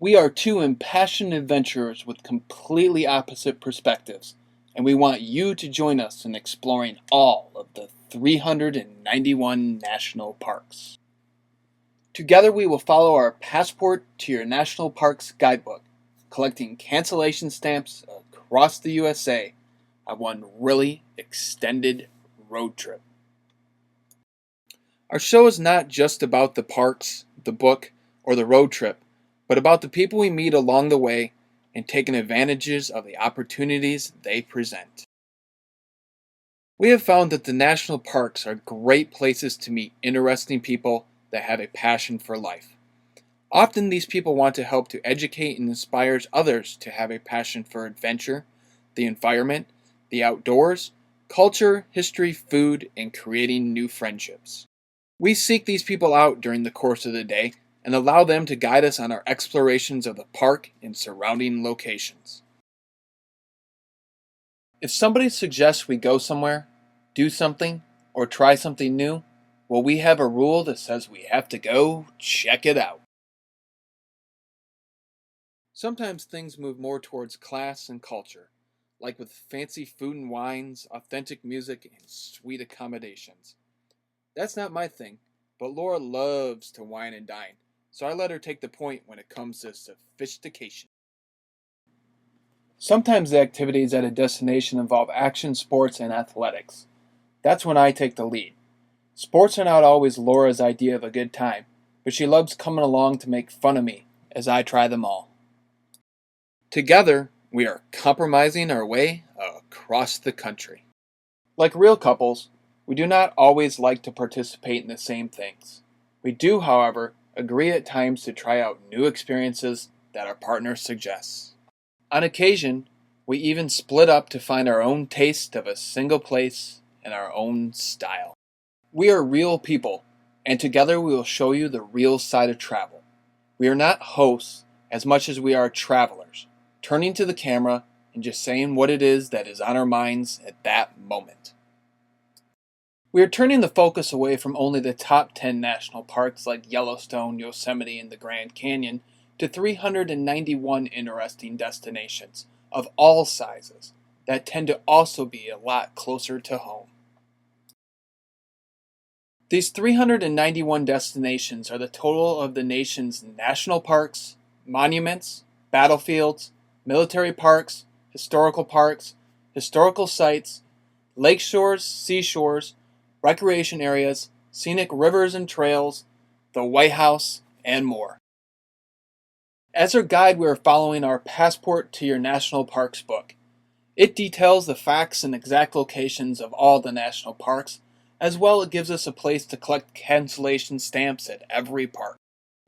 We are two impassioned adventurers with completely opposite perspectives, and we want you to join us in exploring all of the 391 national parks. Together we will follow our Passport to Your National Parks guidebook, collecting cancellation stamps across the USA on one really extended road trip. Our show is not just about the parks, the book, or the road trip, but about the people we meet along the way and taking advantages of the opportunities they present. We have found that the national parks are great places to meet interesting people that have a passion for life. Often these people want to help to educate and inspire others to have a passion for adventure, the environment, the outdoors, culture, history, food, and creating new friendships. We seek these people out during the course of the day and allow them to guide us on our explorations of the park and surrounding locations. If somebody suggests we go somewhere, do something, or try something new, well, we have a rule that says we have to go check it out. Sometimes things move more towards class and culture, like with fancy food and wines, authentic music, and sweet accommodations. That's not my thing, but Laura loves to wine and dine, so I let her take the point when it comes to sophistication. Sometimes the activities at a destination involve action sports and athletics. That's when I take the lead. Sports are not always Laura's idea of a good time, but she loves coming along to make fun of me as I try them all. Together, we are compromising our way across the country. Like real couples, we do not always like to participate in the same things. We do, however, agree at times to try out new experiences that our partner suggests. On occasion, we even split up to find our own taste of a single place and our own style. We are real people, and together we will show you the real side of travel. We are not hosts as much as we are travelers, turning to the camera and just saying what it is that is on our minds at that moment. We are turning the focus away from only the top 10 national parks like Yellowstone, Yosemite, and the Grand Canyon to 391 interesting destinations of all sizes that tend to also be a lot closer to home. These 391 destinations are the total of the nation's national parks, monuments, battlefields, military parks, historical sites, lake shores, seashores, recreation areas, scenic rivers and trails, the White House, and more. As our guide, we are following our Passport to Your National Parks book. It details the facts and exact locations of all the national parks, as well as it gives us a place to collect cancellation stamps at every park.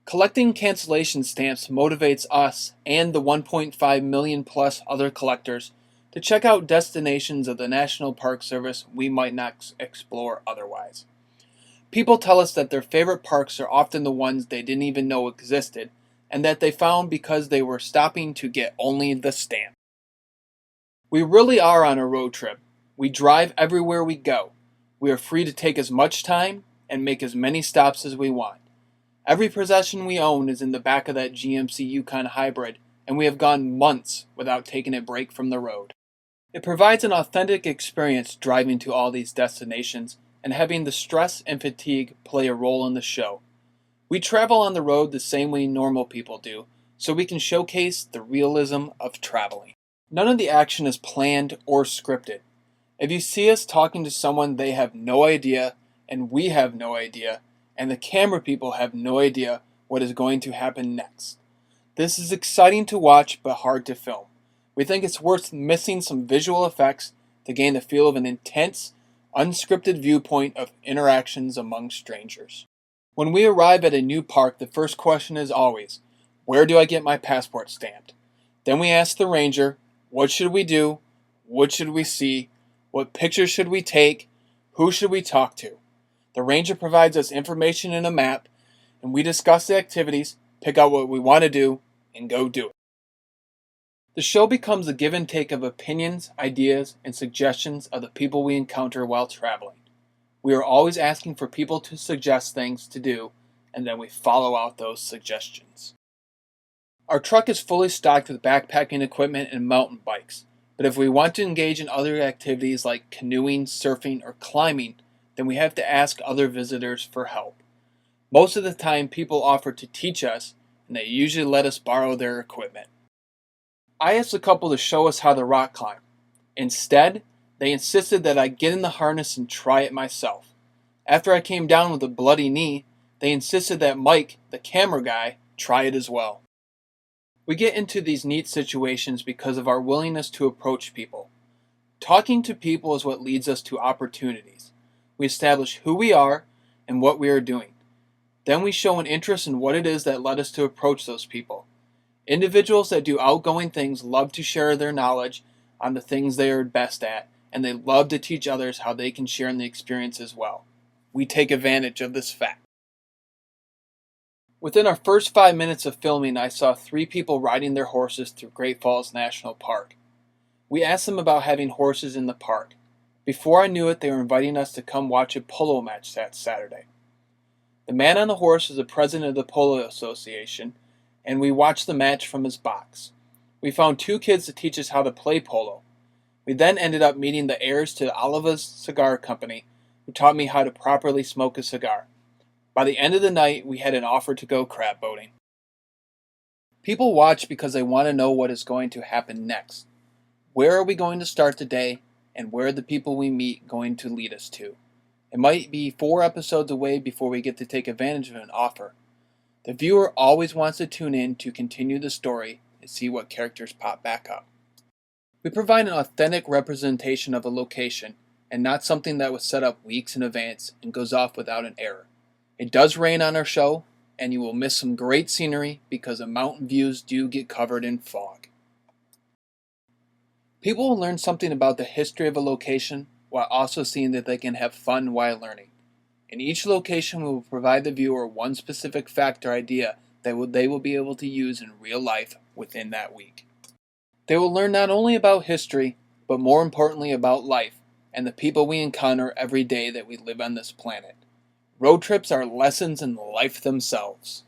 Collecting cancellation stamps motivates us and the 1.5 million plus other collectors to check out destinations of the National Park Service we might not explore otherwise. People tell us that their favorite parks are often the ones they didn't even know existed, and that they found because they were stopping to get only the stamp. We really are on a road trip. We drive everywhere we go. We are free to take as much time and make as many stops as we want. Every possession we own is in the back of that GMC Yukon Hybrid, and we have gone months without taking a break from the road. It provides an authentic experience driving to all these destinations and having the stress and fatigue play a role in the show. We travel on the road the same way normal people do, so we can showcase the realism of traveling. None of the action is planned or scripted. If you see us talking to someone, they have no idea, and we have no idea, and the camera people have no idea what is going to happen next. This is exciting to watch, but hard to film. We think it's worth missing some visual effects to gain the feel of an intense, unscripted viewpoint of interactions among strangers. When we arrive at a new park, the first question is always, where do I get my passport stamped? Then we ask the ranger, what should we do? What should we see? What pictures should we take? Who should we talk to? The ranger provides us information and a map, and we discuss the activities, pick out what we want to do, and go do it. The show becomes a give and take of opinions, ideas, and suggestions of the people we encounter while traveling. We are always asking for people to suggest things to do, and then we follow out those suggestions. Our truck is fully stocked with backpacking equipment and mountain bikes, but if we want to engage in other activities like canoeing, surfing, or climbing, then we have to ask other visitors for help. Most of the time, people offer to teach us, and they usually let us borrow their equipment. I asked a couple to show us how to rock climb. Instead, they insisted that I get in the harness and try it myself. After I came down with a bloody knee, they insisted that Mike, the camera guy, try it as well. We get into these neat situations because of our willingness to approach people. Talking to people is what leads us to opportunities. We establish who we are and what we are doing. Then we show an interest in what it is that led us to approach those people. Individuals that do outgoing things love to share their knowledge on the things they are best at, and they love to teach others how they can share in the experience as well. We take advantage of this fact. Within our first 5 minutes of filming, I saw 3 people riding their horses through Great Falls National Park. We asked them about having horses in the park. Before I knew it, they were inviting us to come watch a polo match that Saturday. The man on the horse is the president of the Polo Association, and we watched the match from his box. We found 2 kids to teach us how to play polo. We then ended up meeting the heirs to Oliva's Cigar Company, who taught me how to properly smoke a cigar. By the end of the night, we had an offer to go crab boating. People watch because they want to know what is going to happen next. Where are we going to start the day, and where are the people we meet going to lead us to? It might be 4 episodes away before we get to take advantage of an offer. The viewer always wants to tune in to continue the story and see what characters pop back up. We provide an authentic representation of a location, and not something that was set up weeks in advance and goes off without an error. It does rain on our show, and you will miss some great scenery because the mountain views do get covered in fog. People will learn something about the history of a location while also seeing that they can have fun while learning. In each location, we will provide the viewer one specific fact or idea that they will be able to use in real life within that week. They will learn not only about history, but more importantly about life and the people we encounter every day that we live on this planet. Road trips are lessons in life themselves.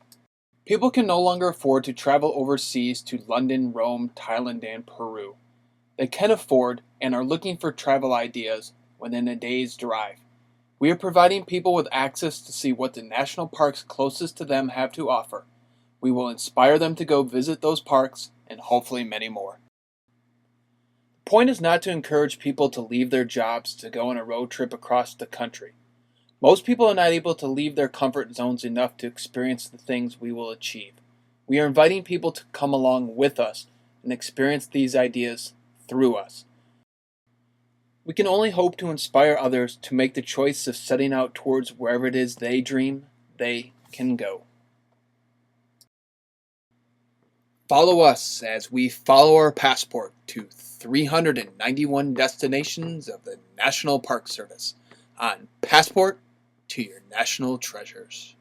People can no longer afford to travel overseas to London, Rome, Thailand, and Peru. They can afford and are looking for travel ideas within a day's drive. We are providing people with access to see what the national parks closest to them have to offer. We will inspire them to go visit those parks and hopefully many more. The point is not to encourage people to leave their jobs to go on a road trip across the country. Most people are not able to leave their comfort zones enough to experience the things we will achieve. We are inviting people to come along with us and experience these ideas through us. We can only hope to inspire others to make the choice of setting out towards wherever it is they dream they can go. Follow us as we follow our passport to 391 destinations of the National Park Service on Passport to Your National Treasures.